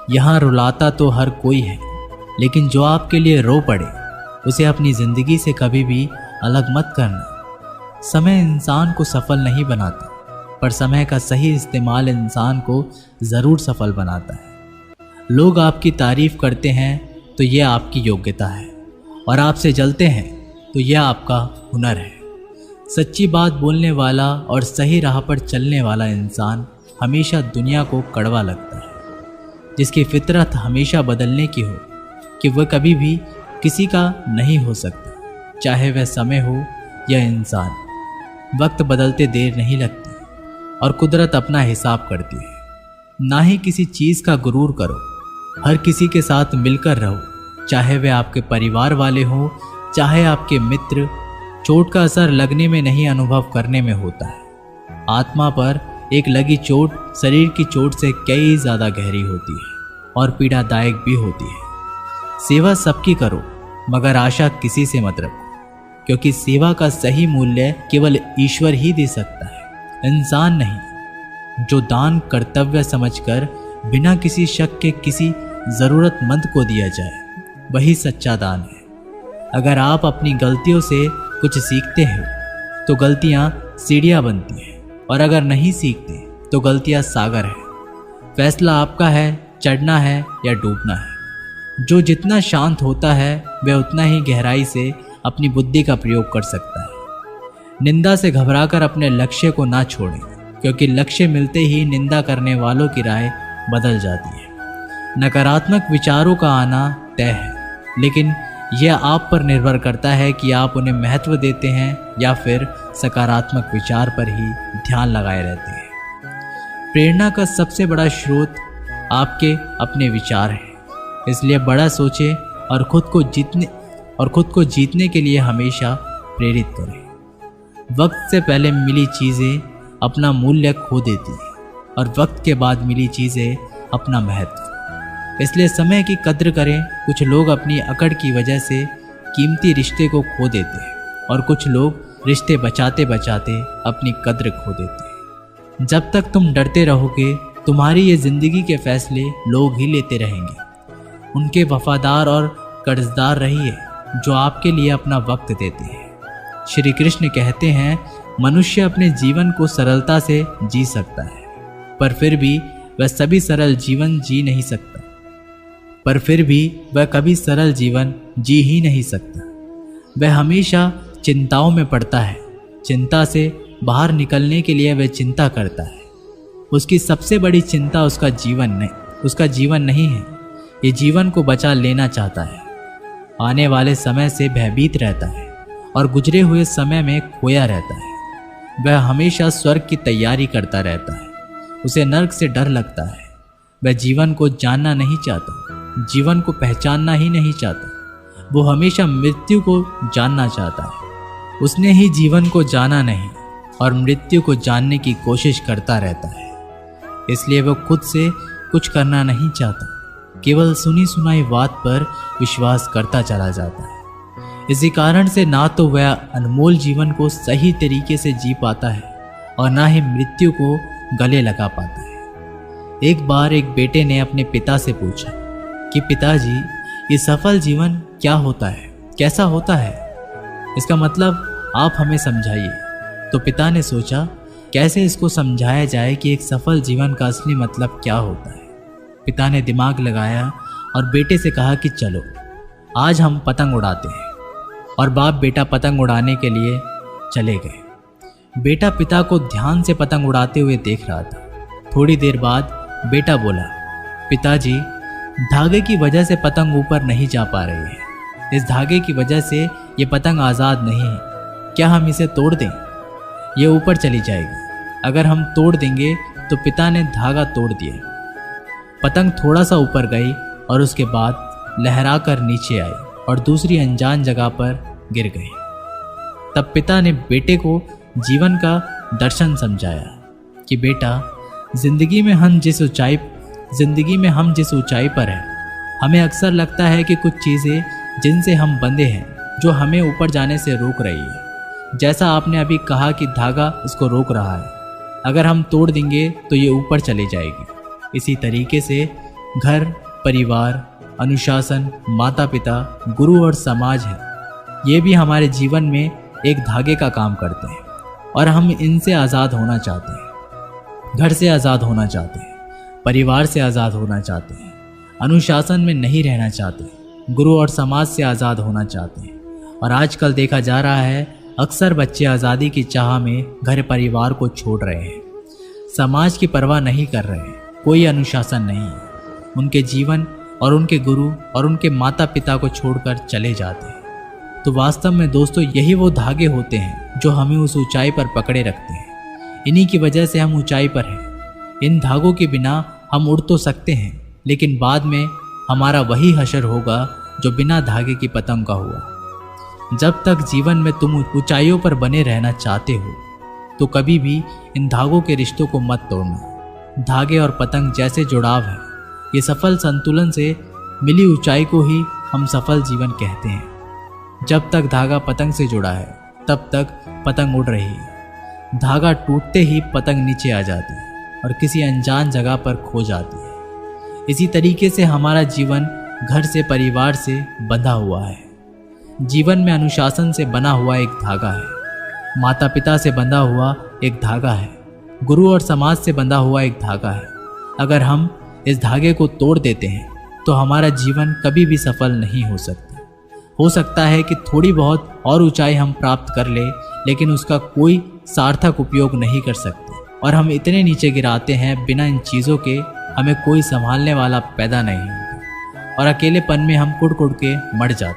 यहाँ रुलाता तो हर कोई है, लेकिन जो आपके लिए रो पड़े उसे अपनी ज़िंदगी से कभी भी अलग मत करना। समय इंसान को सफल नहीं बनाता, पर समय का सही इस्तेमाल इंसान को ज़रूर सफल बनाता है। लोग आपकी तारीफ़ करते हैं तो यह आपकी योग्यता है, और आपसे जलते हैं तो यह आपका हुनर है। सच्ची बात बोलने वाला और सही राह पर चलने वाला इंसान हमेशा दुनिया को कड़वा लगता है। जिसकी फितरत हमेशा बदलने की हो कि वह कभी भी किसी का नहीं हो सकता, चाहे वह समय हो या इंसान। वक्त बदलते देर नहीं लगती और कुदरत अपना हिसाब करती है। ना ही किसी चीज़ का गुरूर करो, हर किसी के साथ मिलकर रहो, चाहे वे आपके परिवार वाले हों चाहे आपके मित्र। चोट का असर लगने में नहीं, अनुभव करने में होता है। आत्मा पर एक लगी चोट शरीर की चोट से कई ज़्यादा गहरी होती है और पीड़ादायक भी होती है। सेवा सबकी करो, मगर आशा किसी से मत रखो, क्योंकि सेवा का सही मूल्य केवल ईश्वर ही दे सकता है, इंसान नहीं। जो दान कर्तव्य समझकर बिना किसी शक के किसी ज़रूरतमंद को दिया जाए, वही सच्चा दान है। अगर आप अपनी गलतियों से कुछ सीखते हैं तो गलतियाँ सीढ़ियाँ बनती हैं, और अगर नहीं सीखते तो गलतियाँ सागर है। फैसला आपका है, चढ़ना है या डूबना है। जो जितना शांत होता है वह उतना ही गहराई से अपनी बुद्धि का प्रयोग कर सकता है। निंदा से घबराकर अपने लक्ष्य को ना छोड़ें, क्योंकि लक्ष्य मिलते ही निंदा करने वालों की राय बदल जाती है। नकारात्मक विचारों का आना तय है, लेकिन यह आप पर निर्भर करता है कि आप उन्हें महत्व देते हैं या फिर सकारात्मक विचार पर ही ध्यान लगाए रहते हैं। प्रेरणा का सबसे बड़ा स्रोत आपके अपने विचार हैं, इसलिए बड़ा सोचें और खुद को जीतने के लिए हमेशा प्रेरित करें। वक्त से पहले मिली चीज़ें अपना मूल्य खो देती हैं, और वक्त के बाद मिली चीज़ें अपना महत्व। इसलिए समय की कद्र करें। कुछ लोग अपनी अकड़ की वजह से कीमती रिश्ते को खो देते हैं, और कुछ लोग रिश्ते बचाते बचाते अपनी कद्र खो देते हैं। जब तक तुम डरते रहोगे, तुम्हारी ये ज़िंदगी के फैसले लोग ही लेते रहेंगे। उनके वफादार और कर्जदार रहिए जो आपके लिए अपना वक्त देते हैं। श्री कृष्ण कहते हैं, मनुष्य अपने जीवन को सरलता से जी सकता है, पर फिर भी वह कभी सरल जीवन जी ही नहीं सकता। वह हमेशा चिंताओं में पड़ता है। चिंता से बाहर निकलने के लिए वह चिंता करता है। उसकी सबसे बड़ी चिंता उसका जीवन नहीं है। ये जीवन को बचा लेना चाहता है। आने वाले समय से भयभीत रहता है और गुजरे हुए समय में खोया रहता है। वह हमेशा स्वर्ग की तैयारी करता रहता है। उसे नर्क से डर लगता है। वह जीवन को जानना नहीं चाहता, जीवन को पहचानना ही नहीं चाहता। वो हमेशा मृत्यु को जानना चाहता है। उसने ही जीवन को जाना नहीं और मृत्यु को जानने की कोशिश करता रहता है। इसलिए वो खुद से कुछ करना नहीं चाहता, केवल सुनी सुनाई बात पर विश्वास करता चला जाता है। इसी कारण से ना तो वह अनमोल जीवन को सही तरीके से जी पाता है और ना ही मृत्यु को गले लगा पाता है। एक बार एक बेटे ने अपने पिता से पूछा कि पिताजी, ये सफल जीवन क्या होता है, कैसा होता है? इसका मतलब आप हमें समझाइए। तो पिता ने सोचा, कैसे इसको समझाया जाए कि एक सफल जीवन का असली मतलब क्या होता है। पिता ने दिमाग लगाया और बेटे से कहा कि चलो आज हम पतंग उड़ाते हैं। और बाप बेटा पतंग उड़ाने के लिए चले गए। बेटा पिता को ध्यान से पतंग उड़ाते हुए देख रहा था। थोड़ी देर बाद बेटा बोला, पिताजी, धागे की वजह से पतंग ऊपर नहीं जा पा रही है। इस धागे की वजह से ये पतंग आज़ाद नहीं है। क्या हम इसे तोड़ दें? ये ऊपर चली जाएगी। अगर हम तोड़ देंगे तो पिता ने धागा तोड़ दिया। पतंग थोड़ा सा ऊपर गई और उसके बाद लहरा कर नीचे आई और दूसरी अनजान जगह पर गिर गई। तब पिता ने बेटे को जीवन का दर्शन समझाया कि बेटा, जिंदगी में हम जिस ऊंचाई पर हैं, हमें अक्सर लगता है कि कुछ चीज़ें जिनसे हम बंधे हैं जो हमें ऊपर जाने से रोक रही है। जैसा आपने अभी कहा कि धागा इसको रोक रहा है, अगर हम तोड़ देंगे तो ये ऊपर चली जाएगी। इसी तरीके से घर, परिवार, अनुशासन, माता पिता, गुरु और समाज है, ये भी हमारे जीवन में एक धागे का काम करते हैं और हम इनसे आज़ाद होना चाहते हैं। घर से आज़ाद होना चाहते हैं, परिवार से आज़ाद होना चाहते हैं, अनुशासन में नहीं रहना चाहते, गुरु और समाज से आज़ाद होना चाहते हैं। और आजकल देखा जा रहा है अक्सर बच्चे आज़ादी की चाह में घर परिवार को छोड़ रहे हैं, समाज की परवाह नहीं कर रहे हैं, कोई अनुशासन नहीं है। उनके जीवन और उनके गुरु और उनके माता पिता को छोड़कर चले जाते हैं। तो वास्तव में दोस्तों यही वो धागे होते हैं जो हमें उस ऊंचाई पर पकड़े रखते हैं। इन्हीं की वजह से हम ऊंचाई पर हैं। इन धागों के बिना हम उड़ तो सकते हैं, लेकिन बाद में हमारा वही हशर होगा जो बिना धागे की पतंग का हुआ। जब तक जीवन में तुम ऊंचाइयों पर बने रहना चाहते हो तो कभी भी इन धागों के रिश्तों को मत तोड़ना। धागे और पतंग जैसे जुड़ाव है, ये सफल संतुलन से मिली ऊंचाई को ही हम सफल जीवन कहते हैं। जब तक धागा पतंग से जुड़ा है तब तक पतंग उड़ रही है। धागा टूटते ही पतंग नीचे आ जाती है और किसी अनजान जगह पर खो जाती है। इसी तरीके से हमारा जीवन घर से, परिवार से बंधा हुआ है। जीवन में अनुशासन से बना हुआ एक धागा है, माता पिता से बंधा हुआ एक धागा है, गुरु और समाज से बंधा हुआ एक धागा है। अगर हम इस धागे को तोड़ देते हैं तो हमारा जीवन कभी भी सफल नहीं हो सकता। हो सकता है कि थोड़ी बहुत और ऊंचाई हम प्राप्त कर ले, लेकिन उसका कोई सार्थक उपयोग नहीं कर सकते और हम इतने नीचे गिराते हैं, बिना इन चीज़ों के हमें कोई संभालने वाला पैदा नहीं होगा और अकेलेपन में हम कुड़ कुड़ के मर जाते हैं।